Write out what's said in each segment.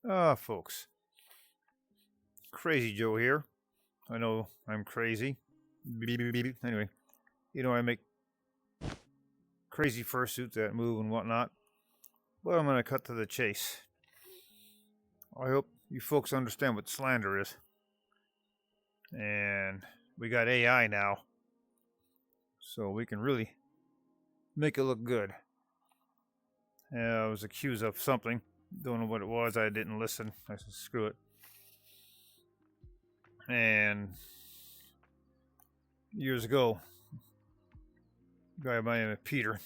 Folks, Crazy Joe here. I know I'm crazy. Beep, beep, beep. Anyway, I make crazy fursuits that move and whatnot. But I'm going to cut to the chase. I hope you folks understand what slander is. And we got AI now, so we can really make it look good. I was accused of something. Don't know what it was. I didn't listen. I said, screw it. And years ago, a guy by the name of Peter,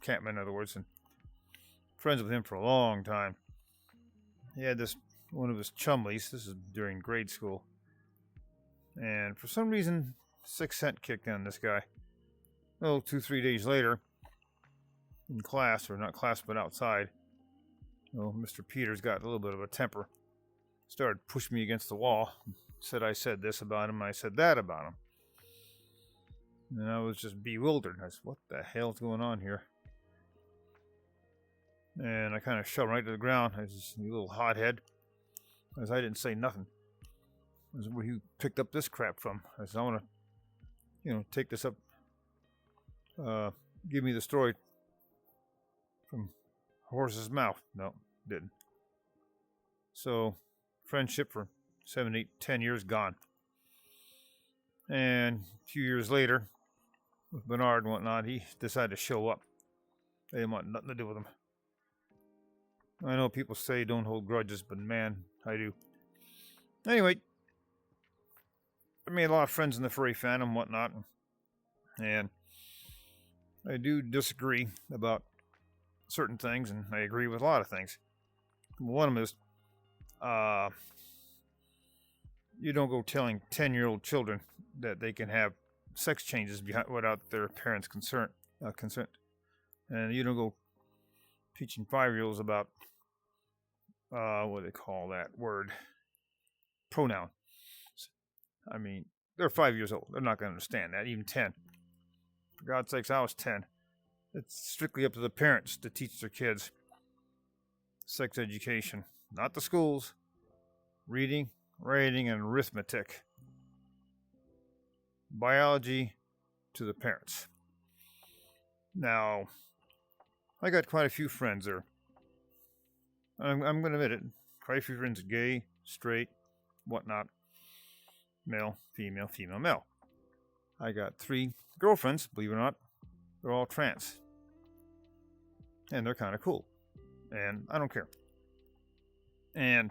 Campman in other words, and friends with him for a long time. He had this one of his chumleys. This is during grade school. And for some reason, 6th Sense kicked in this guy. Well, 2-3 days later, in class, or not class, but outside, Mr. Peters got a little bit of a temper. Started pushing me against the wall. Said I said this about him, I said that about him. And I was just bewildered. I said, what the hell's going on here? And I kind of shoved right to the ground. I was just a little hothead. As I didn't say nothing. I said, where you picked up this crap from? I said, I want to, take this up. Give me the story from horse's mouth. No, didn't. So, friendship for 7, 8, 10 years gone. And a few years later, with Bernard and whatnot, he decided to show up. They didn't want nothing to do with him. I know people say don't hold grudges, but man, I do. Anyway, I made a lot of friends in the furry fandom and whatnot. And I do disagree about certain things, and I agree with a lot of things. One of them is, you don't go telling 10-year-old children that they can have sex changes without their parents' consent. And you don't go teaching 5-year-olds about, what do they call that word? Pronoun. I mean, they're 5 years old. They're not going to understand that, even 10. For God's sakes, I was 10. It's strictly up to the parents to teach their kids sex education, not the schools. Reading, writing, and arithmetic. Biology to the parents. Now, I got quite a few friends there. I'm going to admit it. Quite a few friends, gay, straight, whatnot. Male, female, female, male. I got 3 girlfriends, believe it or not. They're all trans. And they're kind of cool. And I don't care. And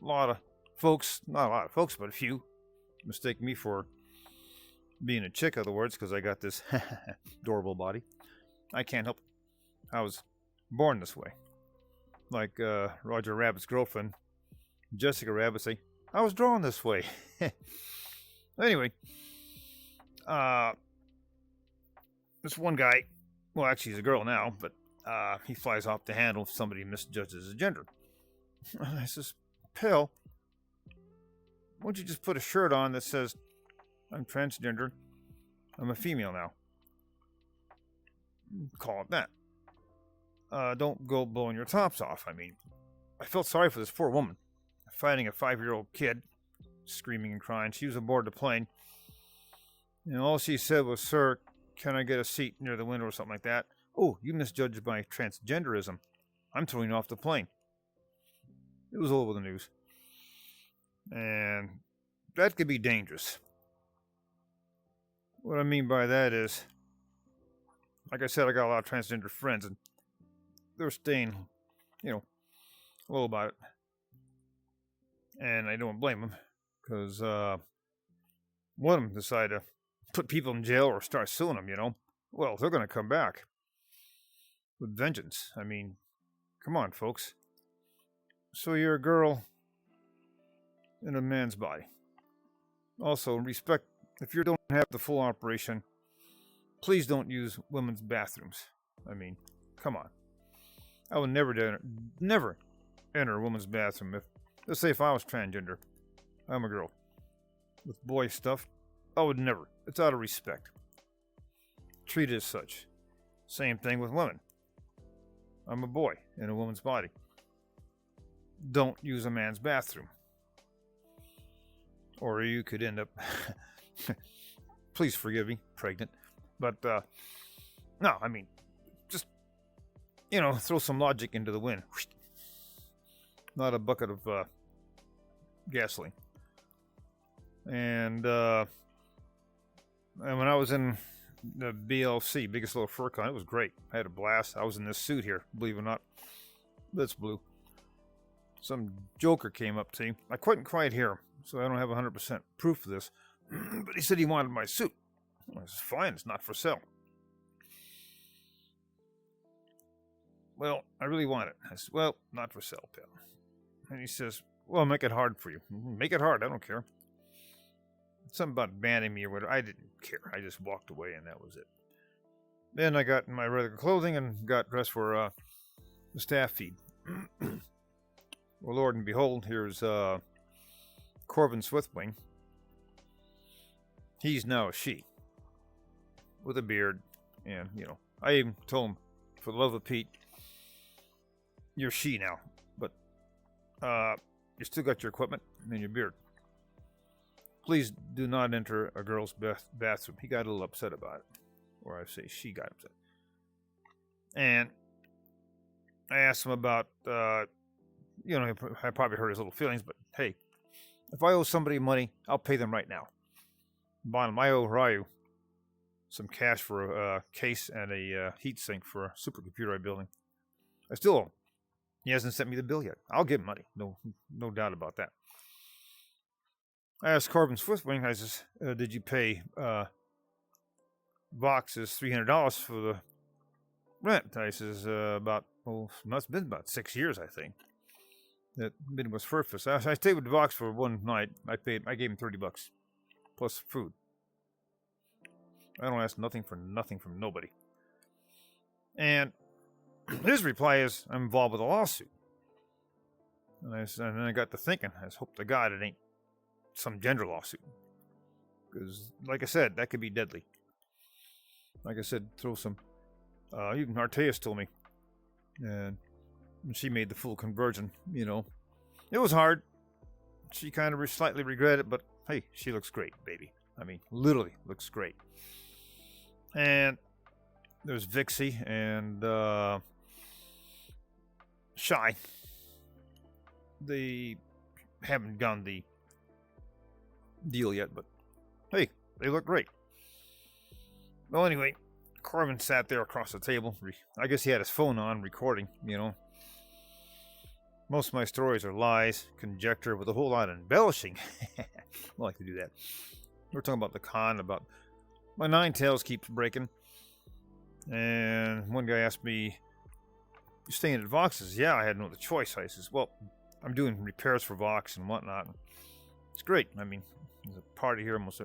a lot of folks, not a lot of folks, but a few, mistake me for being a chick, in other words, because I got this adorable body. I can't help it. I was born this way. Like Roger Rabbit's girlfriend, Jessica Rabbit, say, I was drawn this way. Anyway, this one guy, well, actually he's a girl now, but he flies off the handle if somebody misjudges his gender. I says, Pill, why don't you just put a shirt on that says, I'm transgender, I'm a female now. Call it that. Don't go blowing your tops off. I mean, I felt sorry for this poor woman, fighting a 5-year-old kid, screaming and crying. She was aboard the plane, and all she said was, sir, can I get a seat near the window or something like that? Oh, you misjudged my transgenderism. I'm throwing you off the plane. It was all over the news. And that could be dangerous. What I mean by that is, like I said, I got a lot of transgender friends, and they're staying, low about it. And I don't blame them, because one of them decided to put people in jail or start suing them, Well, they're going to come back with vengeance. I mean, come on, folks. So you're a girl in a man's body. Also, respect, if you don't have the full operation, please don't use women's bathrooms. I mean, come on. I would never enter a woman's bathroom. Let's say if I was transgender, I'm a girl, with boy stuff, I would never. It's out of respect. Treat it as such. Same thing with women. I'm a boy in a woman's body. don't use a man's bathroom. Or you could end up, please forgive me, pregnant. But, no, I mean, just, throw some logic into the wind. Not a bucket of gasoline. And when I was in the BLFC, biggest little fur con, it was great. I had a blast. I was in this suit here, believe it or not. That's blue. Some joker came up to me. I couldn't quite hear him, so I don't have 100% proof of this. But he said he wanted my suit. I said, fine, it's not for sale. Well, I really want it. I said, well, not for sale, pal. And he says, well, make it hard for you. Make it hard, I don't care. Something about banning me or whatever. I didn't care. I just walked away and that was it. Then I got in my regular clothing and got dressed for the staff feed. Well, Lord and behold, here's Corvine Swift Wing. He's now a she. With a beard. And, I even told him, for the love of Pete, you're she now. But you still got your equipment and your beard. Please do not enter a girl's bathroom. He got a little upset about it. Or I say she got upset. And I asked him about, I probably hurt his little feelings, but hey, if I owe somebody money, I'll pay them right now. Bottom, I owe Ryu some cash for a case and a heat sink for a supercomputer I'm building. I still owe him. He hasn't sent me the bill yet. I'll give him money. No doubt about that. I asked Corvine Swift Wing, I says, did you pay Vox's $300 for the rent? I says, it's been about 6 years, I think. That Midwest Fur Fest. I stayed with Vox for one night. I gave him $30 plus food. I don't ask nothing from nobody. And his reply is, I'm involved with a lawsuit. And then I got to thinking, I just hope to God it ain't some gender lawsuit. Because, like I said, that could be deadly. Like I said, throw some... even Arteas told me. And she made the full conversion, It was hard. She kind of slightly regretted it, but hey, she looks great, baby. I mean, literally looks great. And there's Vixie and Shy. They haven't gone the deal yet, but hey, they look great. Well, anyway, Corvin sat there across the table. I guess he had his phone on recording, Most of my stories are lies, conjecture, with a whole lot of embellishing. I like to do that. We're talking about the con, about my nine tails keeps breaking. And one guy asked me, you staying at Vox's? Yeah, I had no other choice. I says, well, I'm doing repairs for Vox and whatnot. It's great. I mean, there's a party here almost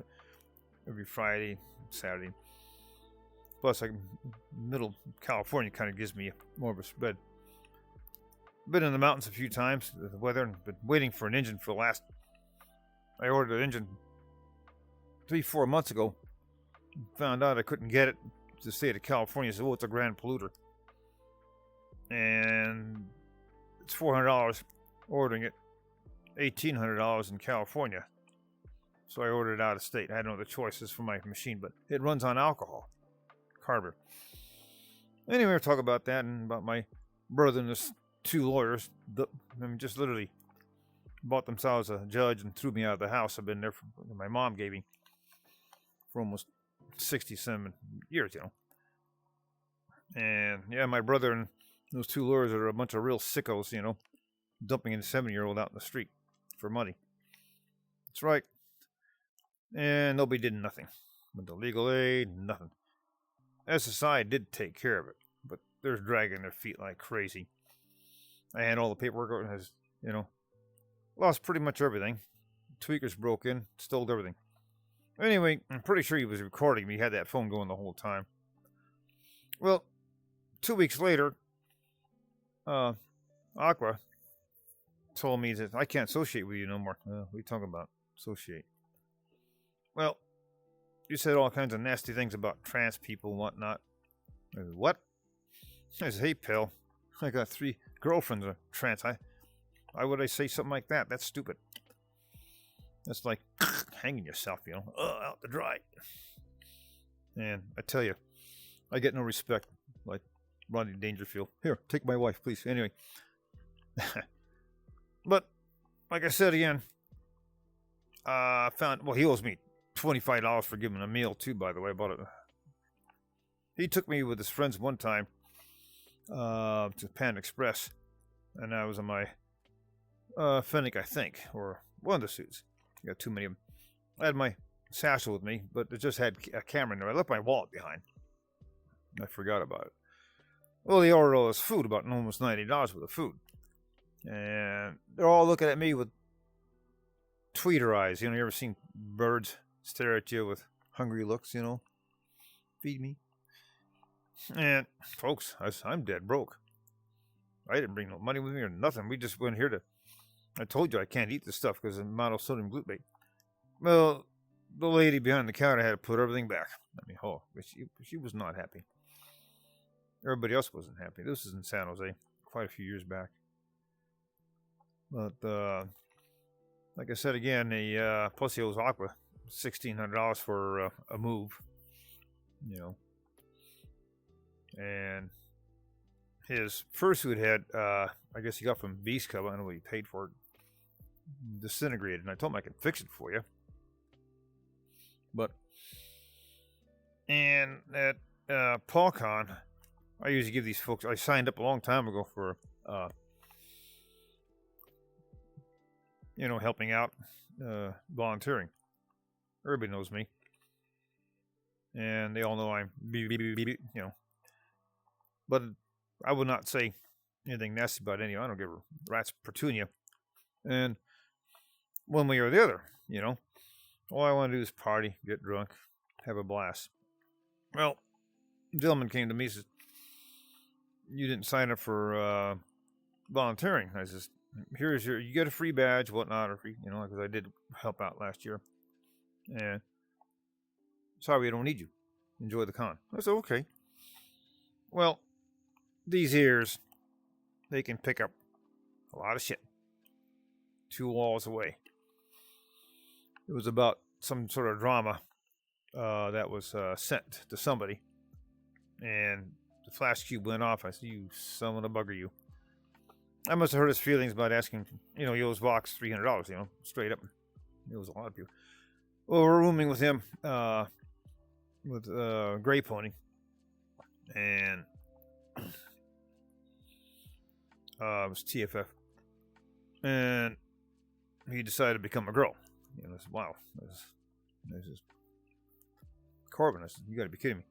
every Friday, Saturday. Plus, middle California kind of gives me more of a spread. Been in the mountains a few times, the weather, and been waiting for an engine for the last... I ordered an engine 3-4 months ago. Found out I couldn't get it. The state of California said, oh, it's a grand polluter. And it's $400 ordering it. $1,800 in California. So I ordered it out of state. I had no other choices for my machine, but it runs on alcohol. Carver. Anyway, we'll talk about that and about my brother and his two lawyers. Just literally bought themselves a judge and threw me out of the house. I've been there my mom gave me for almost 67 years, And yeah, my brother and those two lawyers are a bunch of real sickos, dumping a 7-year-old out in the street for money. That's right. And nobody did nothing. Went to legal aid, nothing. SSI did take care of it, but they're dragging their feet like crazy. I had all the paperwork, lost pretty much everything. Tweakers broke in, stole everything. Anyway, I'm pretty sure he was recording me. He had that phone going the whole time. Well, 2 weeks later, Aqua told me that I can't associate with you no more. What are you talking about? Associate. Well, you said all kinds of nasty things about trans people and whatnot. I said, what? I said, hey, pal, I got 3 girlfriends that are trans. Why would I say something like that? That's stupid. That's like hanging yourself, you know, out to dry. And I tell you, I get no respect like Rodney Dangerfield. Here, take my wife, please. Anyway. But, like I said again, well, he owes me $25 for giving him a meal, too, by the way. He took me with his friends one time to Pan Express, and I was on my Fennec, I think, or one of the suits. I got too many of them. I had my satchel with me, but it just had a camera in there. I left my wallet behind. I forgot about it. Well, they ordered all this food, about almost $90 worth of food. And they're all looking at me with tweeter eyes. You know, you ever seen birds stare at you with hungry looks, you know? Feed me. And, folks, I'm dead broke. I didn't bring no money with me or nothing. We just went here to... I told you I can't eat this stuff because of monosodium glutamate. Well, the lady behind the counter had to put everything back. I mean, she was not happy. Everybody else wasn't happy. This is in San Jose, quite a few years back. But, like I said again, plus he owes Aqua $1,600 for a move, you know. And his fursuit had, I guess he got from Beast Cub, I don't know what he paid for it, disintegrated. And I told him I could fix it for you. But, and at PaulCon, I usually give these folks, I signed up a long time ago for, you know, helping out, volunteering. Everybody knows me. And they all know I'm, you know. But I would not say anything nasty about anyone. I don't give a rat's petunia. And one way or the other, you know. All I want to do is party, get drunk, have a blast. Well, a gentleman came to me and says, you didn't sign up for volunteering. I says, here's you get a free badge, whatnot, or free, you know, because I did help out last year. And sorry, we don't need you. Enjoy the con. I said, okay. Well, these ears, they can pick up a lot of shit 2 walls away. It was about some sort of drama that was sent to somebody, and the flash cube went off. I said, you son of a bugger, you. I must have hurt his feelings about asking, you know, he owes Vox $300, you know, straight up. It was a lot of people. Well, we're rooming with him, with Gray Pony, and it was TFF, and he decided to become a girl. You know, I said, wow, this is Corvine. I said, you got to be kidding me.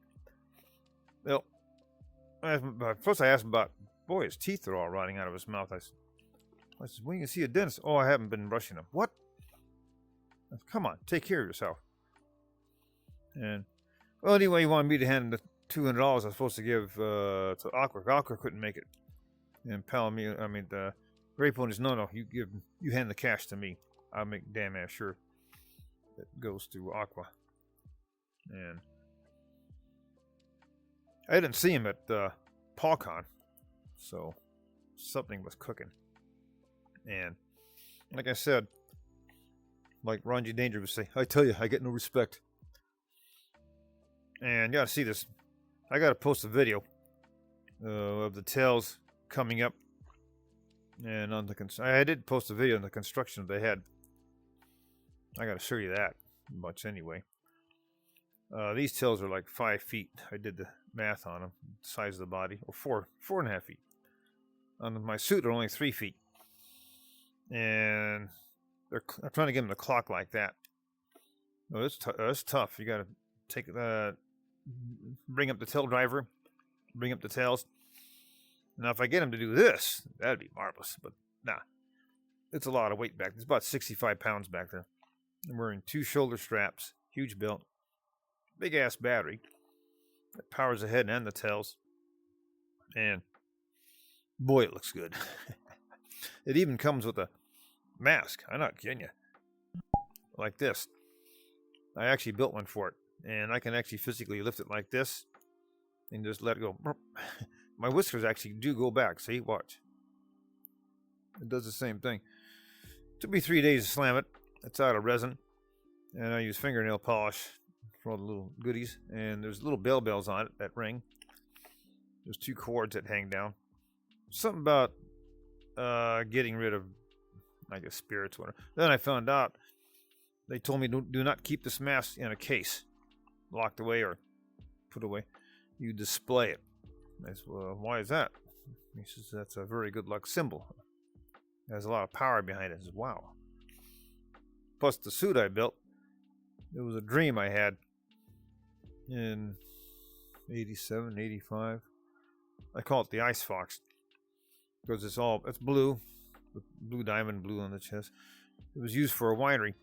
Well, first I asked him about, boy, his teeth are all rotting out of his mouth. I said, when you see a dentist? Oh, I haven't been brushing them. What? I said, come on, take care of yourself. And, well, anyway, he wanted me to hand him the $200 I was supposed to give to Aqua. Aqua couldn't make it. And the Gray Ponies, no, you hand the cash to me. I'll make damn ass sure it goes to Aqua. And I didn't see him at PaulCon, so something was cooking. And like I said, like Ron G. Danger would say, I tell you, I get no respect. And you gotta see this. I gotta post a video of the tails coming up. And on I did post a video on the construction they had. I gotta show you that much anyway. These tails are like 5 feet. I did the math on them, the size of the body, or 4.5 feet. On my suit, they're only 3 feet, and I'm trying to get them to clock like that. No, it's tough. You gotta bring up the tail driver, bring up the tails. Now, if I get them to do this, that'd be marvelous. But nah, it's a lot of weight back there. It's about 65 pounds back there. I'm wearing 2 shoulder straps, huge belt, big ass battery that powers the head and the tails. And boy, it looks good. It even comes with a mask. I'm not kidding you. Like this. I actually built one for it. And I can actually physically lift it like this and just let it go. My whiskers actually do go back. See, watch. It does the same thing. Took me 3 days to slam it. It's out of resin. And I use fingernail polish for all the little goodies. And there's little bell bells on it, that ring. There's 2 cords that hang down. Something about getting rid of, I guess, spirits. Whatever. Then I found out they told me do not keep this mask in a case, locked away or put away. You display it. I said, well, why is that? He says that's a very good luck symbol. It has a lot of power behind it. I said, wow. Plus the suit I built, it was a dream I had in 87, 85. I call it the Ice Fox because it's blue, with blue diamond blue on the chest. It was used for a winery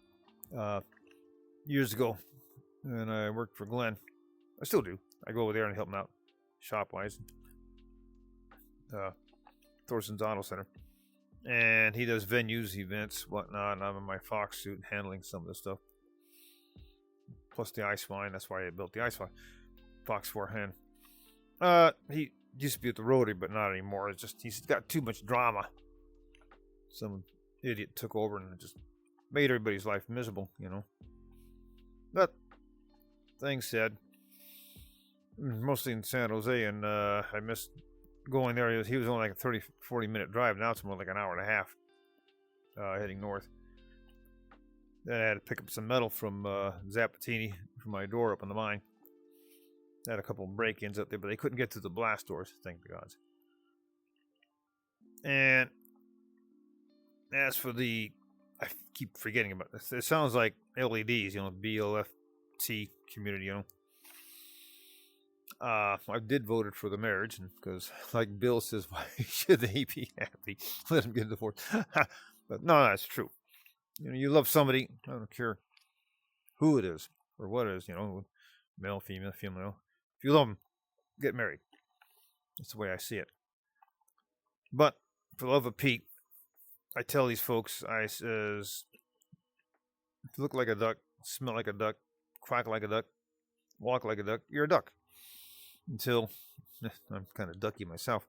years ago, and I worked for Glenn. I still do. I go over there and help him out, shop-wise. Thorson's Auto Center. And he does venues, events, whatnot, and I'm in my Fox suit handling some of the stuff. Plus the ice wine, that's why I built the Ice Fox forehand. He used to be at the Rotary, but not anymore. It's just he's got too much drama. Some idiot took over and just made everybody's life miserable, you know. That thing said, mostly in San Jose, and I missed going there. He was only like a 40 minute drive. Now it's more like an hour and a half heading north. Then I had to pick up some metal from Zapatini from my door up in the mine. I had a couple of break-ins up there, but they couldn't get to the blast doors, thank the gods. And as for the, I keep forgetting about this. It sounds like LEDs, you know, BLFC community, you know. I did voted for the marriage, because like Bill says, why should they be happy? Let them get a divorce. But no, that's true. You know, you love somebody, I don't care who it is or what it is, you know, male, female, female. If you love them, get married. That's the way I see it. But for the love of Pete, I tell these folks, I says, if you look like a duck, smell like a duck, quack like a duck, walk like a duck, you're a duck. Until I'm kind of ducky myself.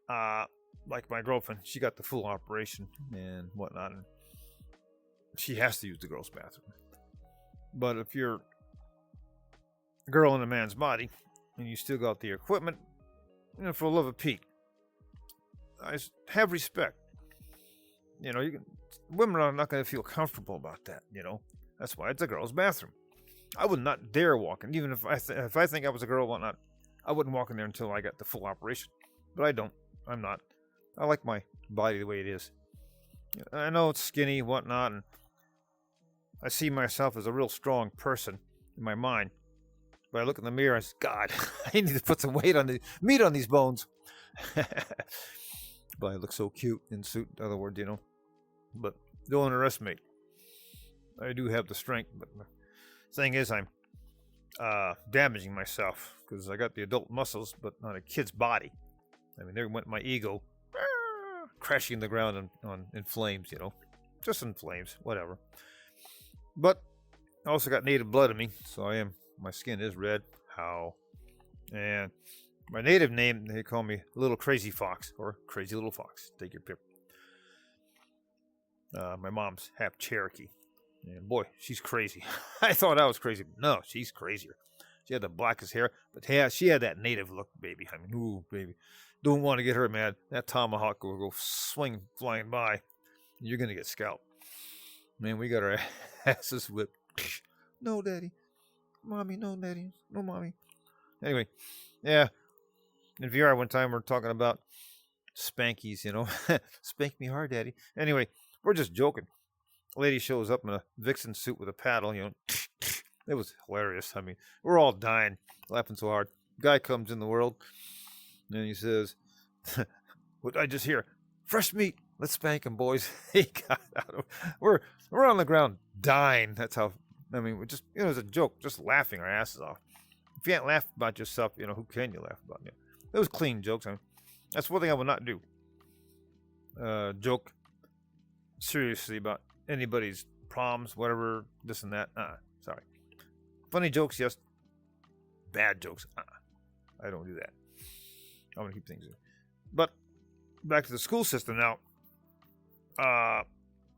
Like my girlfriend, she got the full operation and whatnot, and she has to use the girl's bathroom. But if you're a girl in a man's body and you still got the equipment, you know, for the love of Pete, I have respect. You know, women are not going to feel comfortable about that. You know, that's why it's a girl's bathroom. I would not dare walk in, even if I think I was a girl, whatnot. I wouldn't walk in there until I got the full operation. But I don't. I'm not. I like my body the way it is. I know it's skinny, whatnot, and I see myself as a real strong person in my mind. But I look in the mirror and say, God, I need to put some meat on these bones. But I look so cute in suit, in other words, you know. But don't underestimate. I do have the strength, but the thing is, I'm damaging myself because I got the adult muscles, but not a kid's body. I mean, there went my ego crashing the ground in flames, you know. Just in flames, whatever. But I also got native blood in me, so my skin is red. How? And my native name, they call me Little Crazy Fox, or Crazy Little Fox. Take your pick. My mom's half Cherokee. And boy, she's crazy. I thought I was crazy. No, she's crazier. She had the blackest hair, but she had that native look, baby. I mean, ooh, baby. Don't want to get her mad. That tomahawk will go swing flying by. You're going to get scalped. Man, we got our asses whipped. No, Daddy. Mommy, no, Daddy. No, Mommy. Anyway, yeah. In VR one time, we're talking about spankies, you know. Spank me hard, Daddy. Anyway, we're just joking. A lady shows up in a vixen suit with a paddle, you know. It was hilarious. I mean, we're all dying, laughing so hard. Guy comes in the world, and he says, what I just hear, fresh meat. Let's spank him, boys. He got out. We're on the ground dying. That's how, I mean, we just, you know, it was a joke, just laughing our asses off. If you can't laugh about yourself, you know, who can you laugh about? You know, it was clean jokes. I mean, that's one thing I would not do. Joke seriously about anybody's problems, whatever, this and that. Sorry. Funny jokes, yes. Bad jokes. I don't do that. I want to keep things in. But back to the school system now. I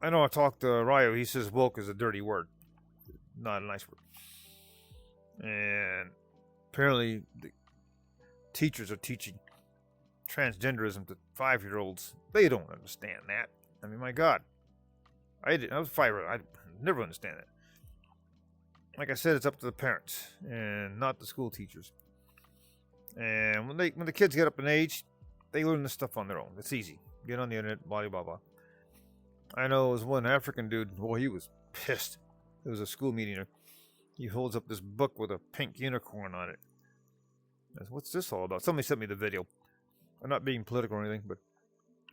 know I talked to Ryo. He says woke is a dirty word, not a nice word. And apparently, the teachers are teaching transgenderism to 5-year-olds. They don't understand that. I mean, my God, I was 5. I never understand that. Like I said, it's up to the parents and not the school teachers. And when the kids get up in age, they learn this stuff on their own. It's easy. Get on the internet, blah blah blah. I know it was one African dude. Boy, he was pissed. It was a school meeting. He holds up this book with a pink unicorn on it. I said, what's this all about? Somebody sent me the video. I'm not being political or anything, but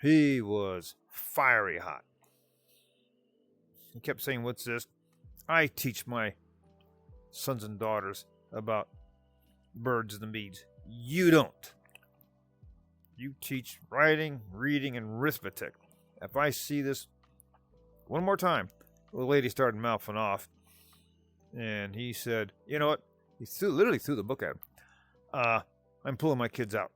he was fiery hot. He kept saying, what's this? I teach my sons and daughters about birds and the bees. You don't. You teach writing, reading, and arithmetic. If I see this one more time, the lady started mouthing off, and he said, you know what? He literally threw the book at him. I'm pulling my kids out.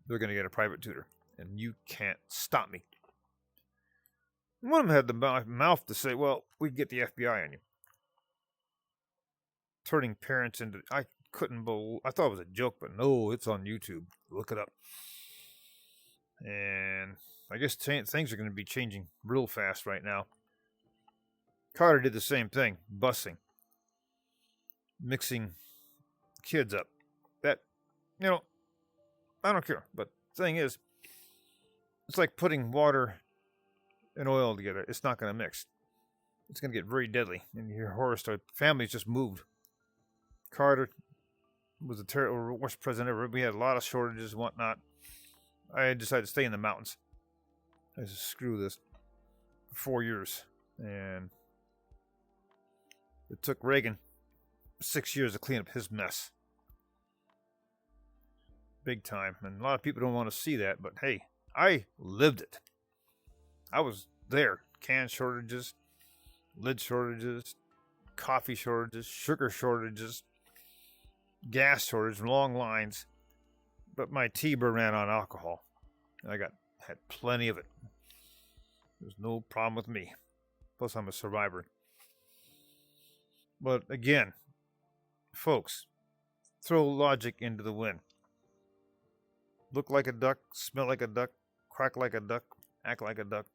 They're going to get a private tutor, and you can't stop me. One of them had the mouth to say, well, we can get the FBI on you. Turning parents into... I couldn't believe... I thought it was a joke, but no, it's on YouTube. Look it up. And I guess things are going to be changing real fast right now. Carter did the same thing, busing. Mixing kids up. That, you know, I don't care. But the thing is, it's like putting water and oil together. It's not going to mix. It's going to get very deadly. And your horror story. Families just moved. Carter was the worst president ever. We had a lot of shortages and whatnot. I decided to stay in the mountains. I said, screw this. For 4 years. And it took Reagan 6 years to clean up his mess. Big time. And a lot of people don't want to see that, but hey, I lived it. I was there. Can shortages, lid shortages, coffee shortages, sugar shortages, gas shortage, long lines. But my T-bird ran on alcohol. And I had plenty of it. There's no problem with me. Plus, I'm a survivor. But again, folks, throw logic into the wind. Look like a duck, smell like a duck, quack like a duck, act like a duck.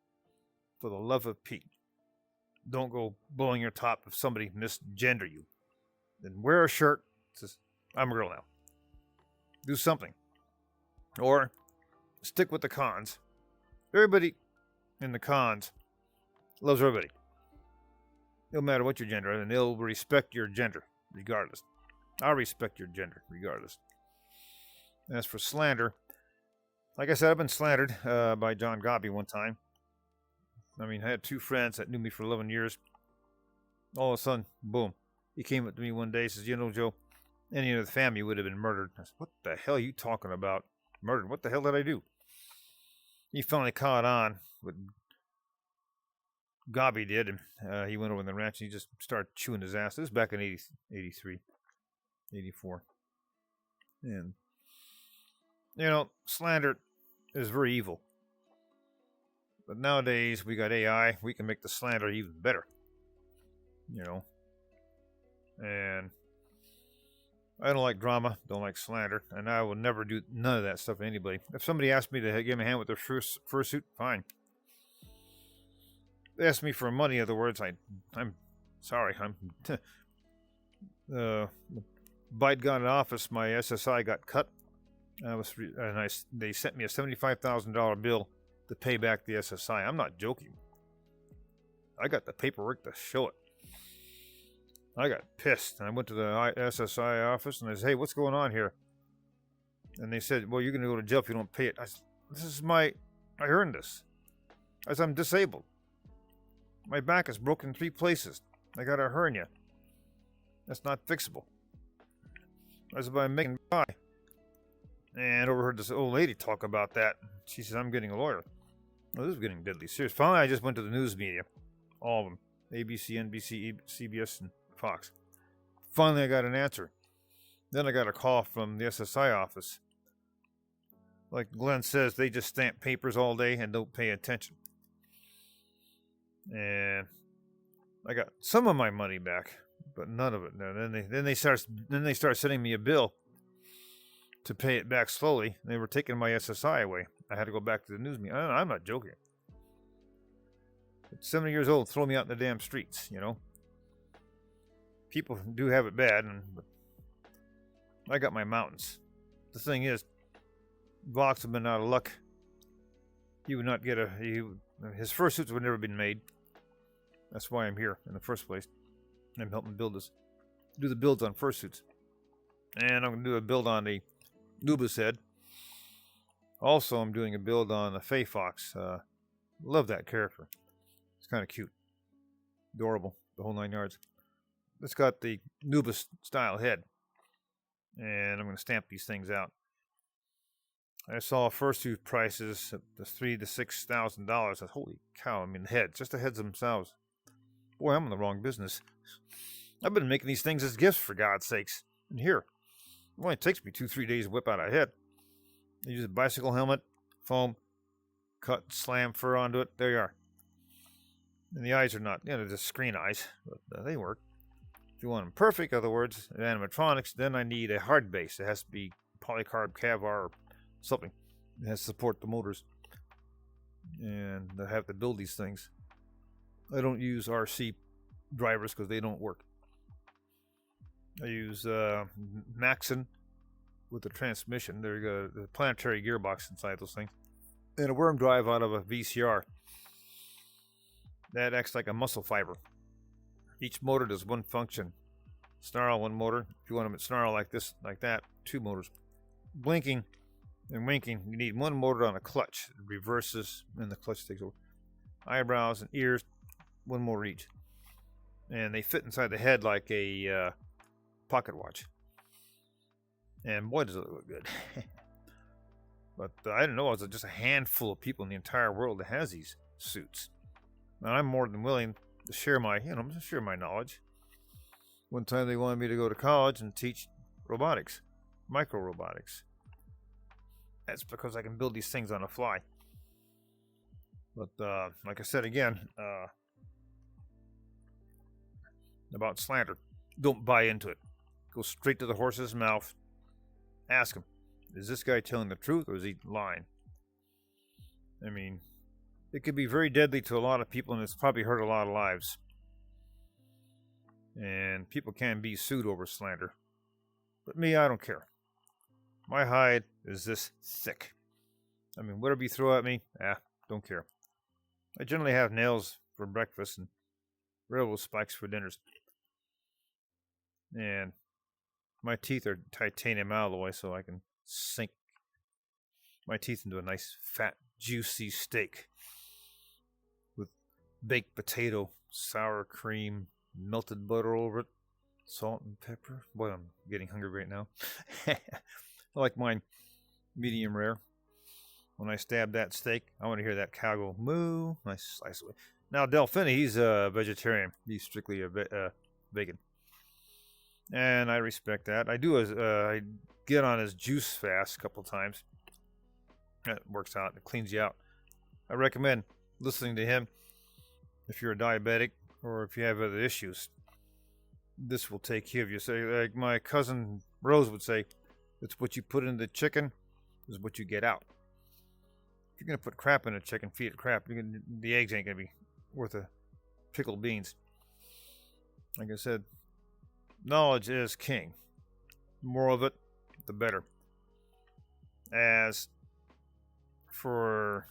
For the love of Pete, don't go blowing your top if somebody misgender you. Then wear a shirt that says, I'm a girl now. Do something. Or stick with the cons. Everybody in the cons loves everybody. No matter what your gender is, and they'll respect your gender regardless. I'll respect your gender regardless. As for slander, like I said, I've been slandered by John Gobby one time. I mean, I had 2 friends that knew me for 11 years. All of a sudden, boom. He came up to me one day and says, you know, Joe, any of the family would have been murdered. I said, what the hell are you talking about? Murdered? What the hell did I do? He finally caught on what Gobby did, and he went over on the ranch and he just started chewing his ass. This was back in 83, 84. And, you know, slander is very evil. But nowadays, we got AI. We can make the slander even better. You know. And I don't like drama. Don't like slander. And I will never do none of that stuff to anybody. If somebody asked me to give me a hand with their fursuit, fine. They asked me for money, in other words, I'm sorry. Biden got in office, my SSI got cut. They sent me a $75,000 bill to pay back the SSI. I'm not joking. I got the paperwork to show it. I got pissed. I went to the SSI office and I said, hey, what's going on here? And they said, well, you're going to go to jail if you don't pay it. I said, I earned this. I said, I'm disabled. My back is broken in 3 places. I got a hernia. That's not fixable. I said, but I'm making by. And overheard this old lady talk about that. She says, I'm getting a lawyer. Well, this is getting deadly serious. Finally, I just went to the news media. All of them. ABC, NBC, CBS, and Fox. Finally, I got an answer. Then I got a call from the SSI office. Like Glenn says, they just stamp papers all day and don't pay attention. and I got some of my money back, but none of it. No, then they start sending me a bill to pay it back slowly. They were taking my SSI away. I had to go back to the news meeting. I'm not joking. At 70 years old, throw me out in the damn streets, you know. People do have it bad, but I got my mountains. The thing is, Vox have been out of luck. He would not get his fursuits would never been made. That's why I'm here in the first place. I'm helping do the builds on fursuits. And I'm going to do a build on the Nubis head. Also, I'm doing a build on the Fey Fox. Love that character. It's kind of cute. Adorable. The whole 9 yards. It's got the Nubis style head. And I'm going to stamp these things out. I saw fursuit prices at the $3,000 to $6,000. Holy cow! I mean, just the heads themselves. Boy, I'm in the wrong business. I've been making these things as gifts, for God's sakes. And here, it only takes me 2-3 days to whip out a head. I use a bicycle helmet, foam, cut, slam fur onto it. There you are. And the eyes are not, they're just screen eyes, but they work. If you want them perfect, in other words, animatronics, then I need a hard base. It has to be polycarb, cavar, or something. It has to support the motors. And I have to build these things. I don't use RC drivers because they don't work. I use Maxon with the transmission. There you go, the planetary gearbox inside those things. And a worm drive out of a VCR. That acts like a muscle fiber. Each motor does one function. Snarl, one motor. If you want them to snarl like this, like that, 2 motors. Blinking and winking, you need 1 motor on a clutch. It reverses, and the clutch takes over. Eyebrows and ears, 1 motor each. And they fit inside the head like a pocket watch. And boy, does it look good. But I didn't know it was just a handful of people in the entire world that has these suits. And I'm more than willing to share my knowledge. One time they wanted me to go to college and teach robotics, micro robotics. That's because I can build these things on the fly. But like I said again, about Slander, don't buy into it. Go straight to the horse's mouth. Ask him, is this guy telling the truth or is he lying? I mean, it could be very deadly to a lot of people, and it's probably hurt a lot of lives. And people can be sued over slander. But me, I don't care. My hide is this thick. I mean, whatever you throw at me, don't care. I generally have nails for breakfast and railroad spikes for dinners. And my teeth are titanium alloy, so I can sink my teeth into a nice, fat, juicy steak. Baked potato, sour cream, melted butter over it, salt and pepper. Boy, I'm getting hungry right now. I like mine medium rare. When I stab that steak, I want to hear that cow go moo. Nice slice away. Now, Delphine, he's a vegetarian. He's strictly a vegan. And I respect that. I get on his juice fast a couple times. That works out. It cleans you out. I recommend listening to him. If you're a diabetic or if you have other issues, this will take care of you. Say, like my cousin Rose would say, it's what you put in the chicken is what you get out. If you're going to put crap in a chicken, feed it crap, the eggs ain't going to be worth a pickled beans. Like I said, knowledge is king. The more of it, the better. As for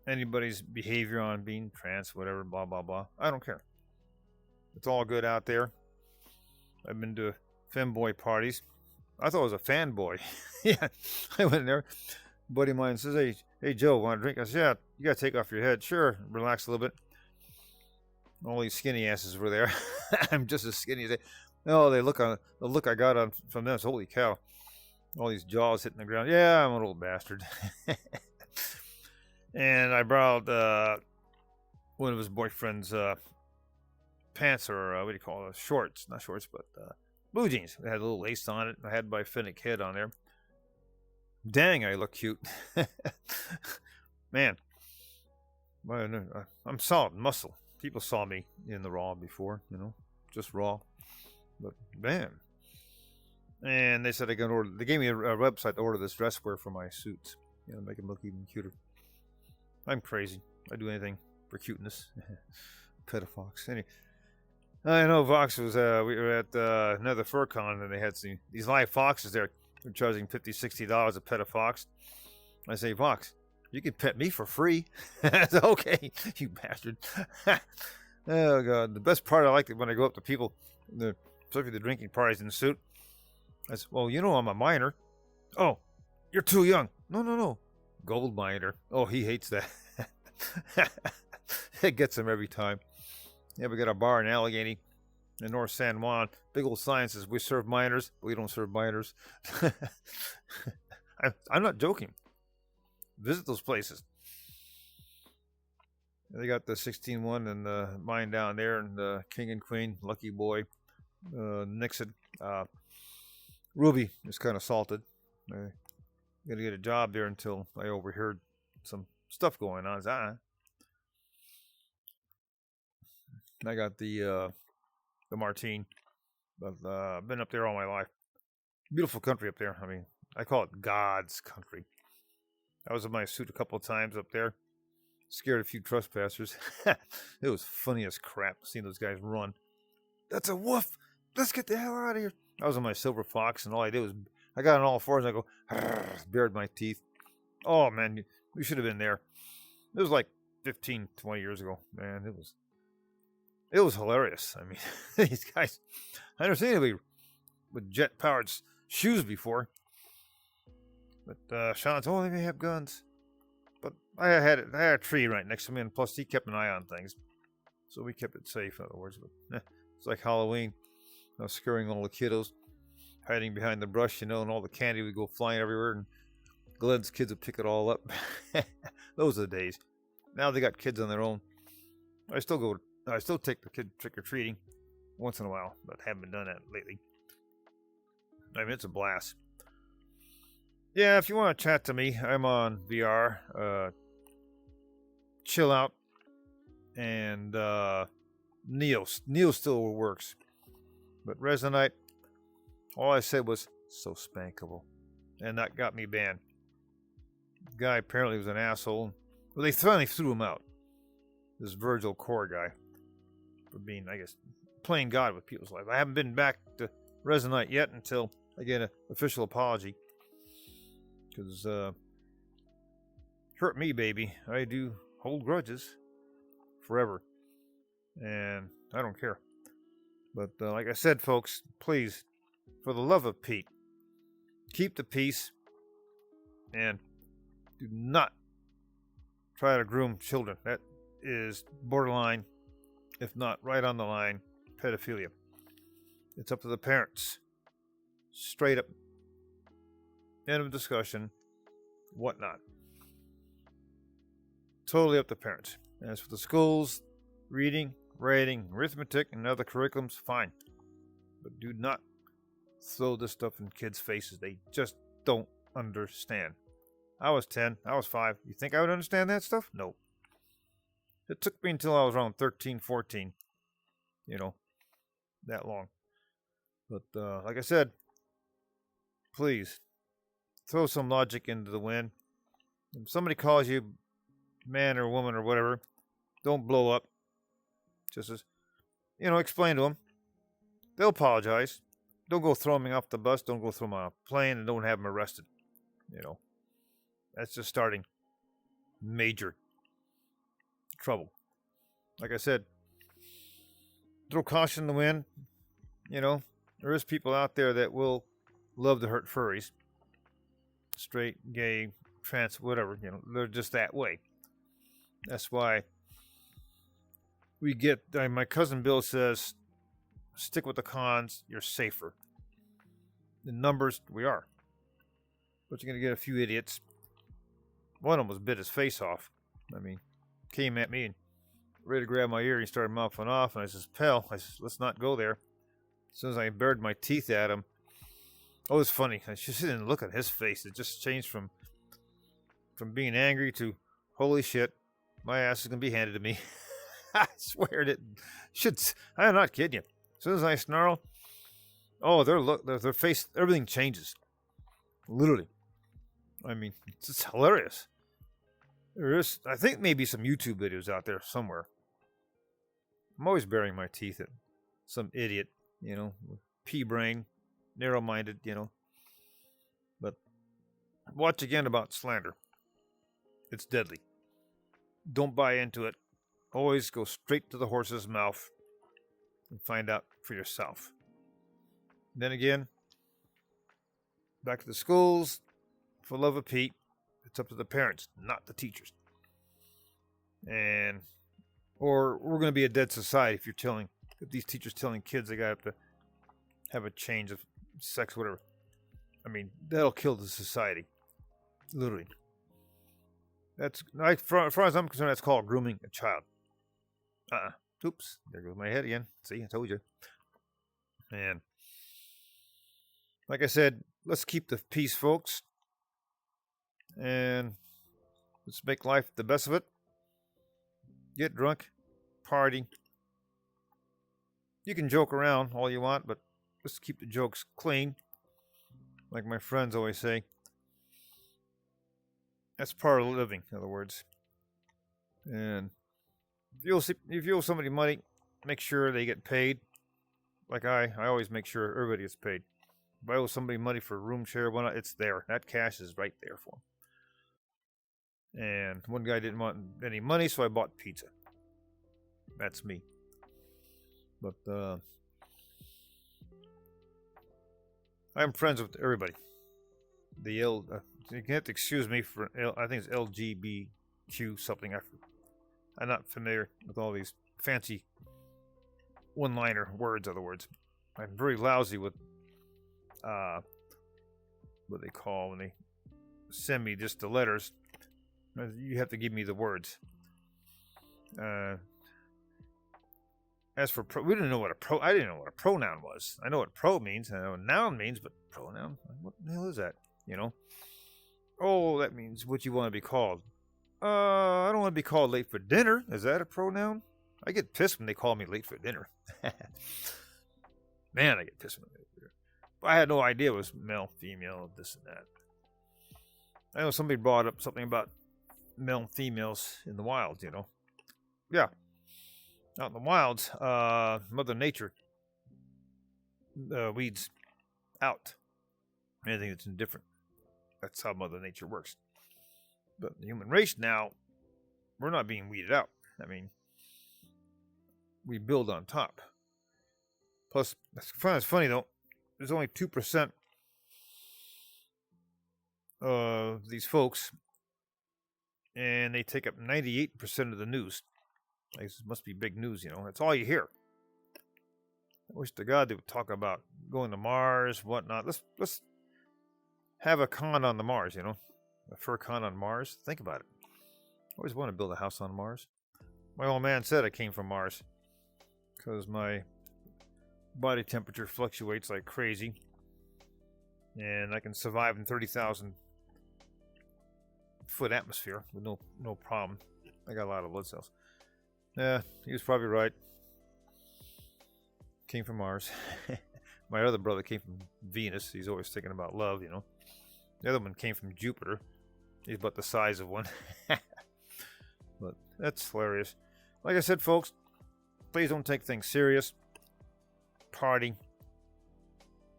anybody's behavior on being trans, whatever, blah, blah, blah, I don't care. It's all good out there. I've been to femboy parties. I thought it was a fanboy. Yeah, I went in there. A buddy of mine says, hey Joe, want a drink? I said, yeah, you got to take off your head. Sure, relax a little bit. All these skinny asses were there. I'm just as skinny as they. Oh, the look I got on from them. Holy cow. All these jaws hitting the ground. Yeah, I'm an old bastard. And I borrowed one of his boyfriend's pants, or what do you call it? Shorts. Not shorts, but blue jeans. They had a little lace on it. I had my Finnick head on there. Dang, I look cute. Man. I'm solid muscle. People saw me in the raw before, just raw. But man, and they said I could order. They gave me a website to order this dress wear for my suits. Make them look even cuter. I'm crazy. I do anything for cuteness. Petafox. Anyway, I know Vox was. We were at another fur con, and they had these live foxes there. They're charging $50-$60 a pet a fox. I say, Vox, you can pet me for free. I said, okay, you bastard. Oh God, the best part I like it when I go up to people, especially the drinking parties in the suit. I said, well, I'm a minor. Oh, you're too young. No. Gold minor. Oh, he hates that. It gets him every time. Yeah, we got a bar in Allegheny in North San Juan. Big old sign says, we serve minors. We don't serve minors. I'm not joking. Visit those places. They got the 16-1 and the mine down there, and the King and Queen, Lucky Boy, Nixon. Ruby is kind of salted. I'm going to get a job there until I overheard some stuff going on. I got the Martine. But I've been up there all my life. Beautiful country up there. I mean, I call it God's country. I was in my suit a couple of times up there. Scared a few trespassers. It was funny as crap seeing those guys run. That's a wolf. Let's get the hell out of here. I was on my silver fox, and all I did was I got on all fours and I go, bared my teeth. Oh man, we should have been there. It was like 15, 20 years ago. Man, it was hilarious. I mean, these guys, I never seen anybody with jet-powered shoes before. But Sean said, oh, they may have guns. But I had a tree right next to me, and plus he kept an eye on things. So we kept it safe, in other words. But it's like Halloween. I was scaring all the kiddos, hiding behind the brush, and all the candy would go flying everywhere, and Glenn's kids would pick it all up. Those are the days. Now they got kids on their own. I still take the kid trick-or-treating once in a while, but haven't been done that lately. I mean, it's a blast. Yeah, if you want to chat to me, I'm on VR. Chill Out. And Neo still works. But Resonite, all I said was, so spankable. And that got me banned. The guy apparently was an asshole. Well, they finally threw him out. This Virgil Core guy. For being, I guess, playing God with people's life. I haven't been back to Resonite yet until I get an official apology. Because, hurt me, baby. I do hold grudges forever. And I don't care. But like I said, folks, please, for the love of Pete, keep the peace and do not try to groom children. That is borderline, if not right on the line, pedophilia. It's up to the parents. Straight up. End of discussion. Whatnot. Totally up to parents. As for the schools, reading, writing, arithmetic, and other curriculums, fine. But do not throw this stuff in kids' faces. They just don't understand. I was 10. I was 5. You think I would understand that stuff? No. It took me until I was around 13, 14. That long. But like I said, please, throw some logic into the wind. If somebody calls you man or woman or whatever, don't blow up. Just as, explain to them. They'll apologize. Don't go throw them off the bus. Don't go throw them on a plane, and don't have them arrested. That's just starting major trouble. Like I said, throw caution in the wind. There is people out there that will love to hurt furries. Straight, gay, trans, whatever. They're just that way. That's why we get, my cousin Bill says, stick with the cons, you're safer. In numbers, we are. But you're going to get a few idiots. One of them was bit his face off. Came at me and ready to grab my ear. He started mouthing off, and I says, pal, let's not go there. As soon as I bared my teeth at him, it was funny. I just didn't look at his face. It just changed from being angry to, holy shit, my ass is going to be handed to me. I swear it should. I'm not kidding you. As soon as I snarl, oh, their face, everything changes. Literally. I mean, it's just hilarious. There is, I think, maybe some YouTube videos out there somewhere. I'm always burying my teeth at some idiot, pea-brain, narrow-minded, But watch again about Slander. It's deadly. Don't buy into it. Always go straight to the horse's mouth and find out for yourself. Then again, back to the schools. For love of Pete, it's up to the parents, not the teachers. Or we're going to be a dead society if these teachers telling kids they got to have a change of sex, whatever. I mean, that'll kill the society. Literally. That's, as far as I'm concerned, that's called grooming a child. Oops, there goes my head again. See, I told you. And like I said, let's keep the peace, folks. And let's make life the best of it. Get drunk, party. You can joke around all you want, but let's keep the jokes clean. Like my friends always say. That's part of living, in other words. And if you owe somebody money, make sure they get paid. Like I always make sure everybody gets paid. If I owe somebody money for a room share, it's there. That cash is right there for them. And one guy didn't want any money, so I bought pizza. That's me. But I'm friends with everybody. You have to excuse me for I think it's LGBTQ something. I'm not familiar with all these fancy one-liner words. Other words, I'm very lousy with what they call when they send me just the letters. You have to give me the words. As for we didn't know what I didn't know what a pronoun was. I know what pro means. I know what noun means, but pronoun, what the hell is that? Oh, that means what you want to be called. I don't want to be called late for dinner. Is that a pronoun? I get pissed when they call me late for dinner. Man, I get pissed when they late for dinner. I had no idea it was male, female, this and that. I know somebody brought up something about male and females in the wilds, Yeah. Out in the wilds, Mother Nature weeds out anything that's indifferent. That's how Mother Nature works. But the human race now, we're not being weeded out. I mean, we build on top. Plus, it's funny though, there's only 2% of these folks, and they take up 98% of the news. This must be big news, That's all you hear. I wish to God they would talk about going to Mars, whatnot. Let's have a con on the Mars, a fur con on Mars. Think about it. I always want to build a house on Mars. My old man said I came from Mars because my body temperature fluctuates like crazy, and I can survive in 30,000 foot atmosphere with no problem. I got a lot of blood cells. Yeah, he was probably right. Came from Mars. My other brother came from Venus. He's always thinking about love, The other one came from Jupiter. He's about the size of one. But that's hilarious. Like I said, folks, please don't take things serious. Party.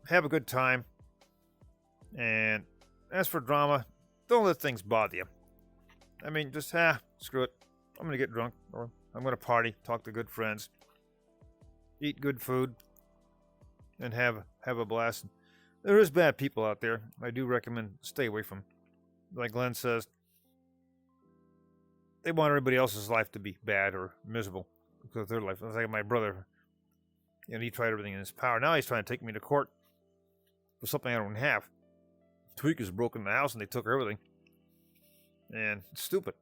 Have a good time. And as for drama, don't let things bother you. I mean, just, screw it. I'm going to get drunk, or I'm going to party, talk to good friends, eat good food, and have a blast. There is bad people out there. I do recommend stay away from. Like Glenn says, they want everybody else's life to be bad or miserable because of their life. It's like my brother, he tried everything in his power. Now he's trying to take me to court for something I don't have. Tweakers broke in the house and they took everything. And it's stupid,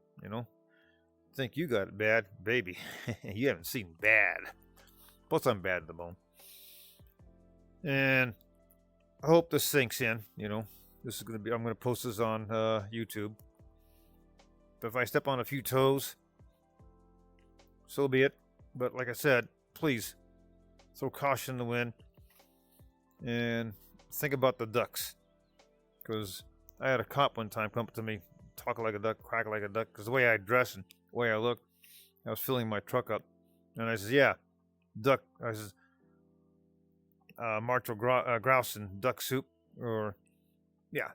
Think you got it bad, baby. You haven't seen bad. Plus, I'm bad to the bone. And I hope this sinks in, This is I'm going to post this on YouTube. But if I step on a few toes, so be it. But like I said, please throw caution in the wind and think about the ducks. Because I had a cop one time come up to me, talk like a duck, quack like a duck. Because the way I dress and the way I look, I was filling my truck up. And I says, yeah, duck. I says, martial grouse and duck soup. Or, yeah.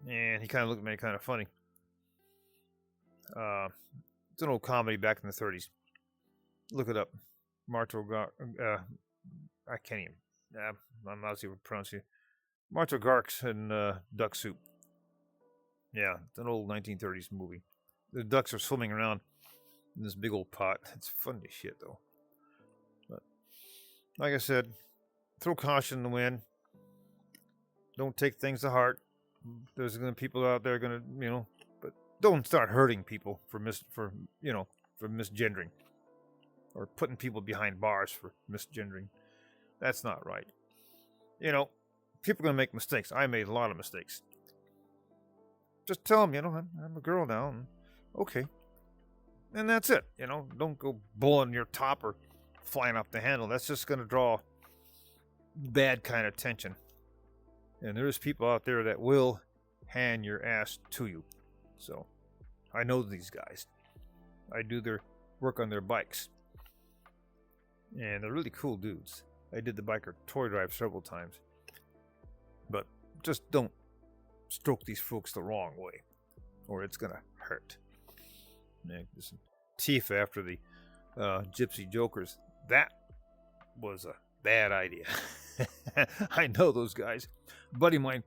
And he kind of looked at me kind of funny. It's an old comedy back in the 30s. Look it up. Martial I can't even. I'm not even pronouncing it. Martial Garks and duck soup. Yeah, it's an old 1930s movie. The ducks are swimming around in this big old pot. It's funny as shit, though. But like I said, throw caution in the wind. Don't take things to heart. There's going to be people out there going to, but don't start hurting people for misgendering or putting people behind bars for misgendering. That's not right. People are going to make mistakes. I made a lot of mistakes. Just tell them, I'm a girl now. And okay. And that's it. Don't go blowing your top or flying off the handle. That's just going to draw bad kind of tension. And there's people out there that will hand your ass to you. So, I know these guys. I do their work on their bikes. And they're really cool dudes. I did the biker toy drive several times. But just don't stroke these folks the wrong way, or it's going to hurt. This Tifa after the Gypsy Jokers, that was a bad idea. I know those guys. A buddy of mine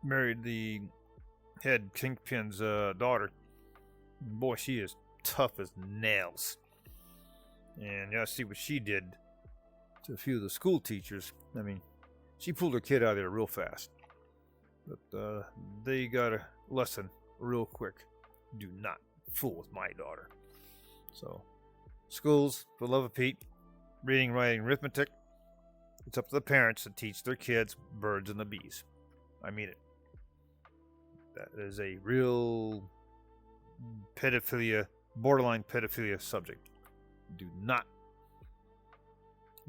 married the head kingpin's daughter. Boy, she is tough as nails. And you gotta see what she did to a few of the school teachers. I mean, she pulled her kid out of there real fast. But they got a lesson real quick. Do not fool with my daughter. So, schools, for the love of Pete, reading, writing, arithmetic, it's up to the parents to teach their kids birds and the bees. I mean it. That is a real pedophilia, borderline pedophilia subject. Do not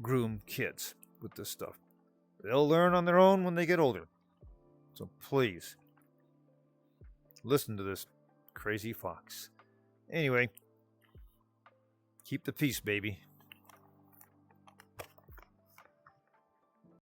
groom kids with this stuff. They'll learn on their own when they get older. So please, listen to this crazy fox. Anyway, keep the peace, baby.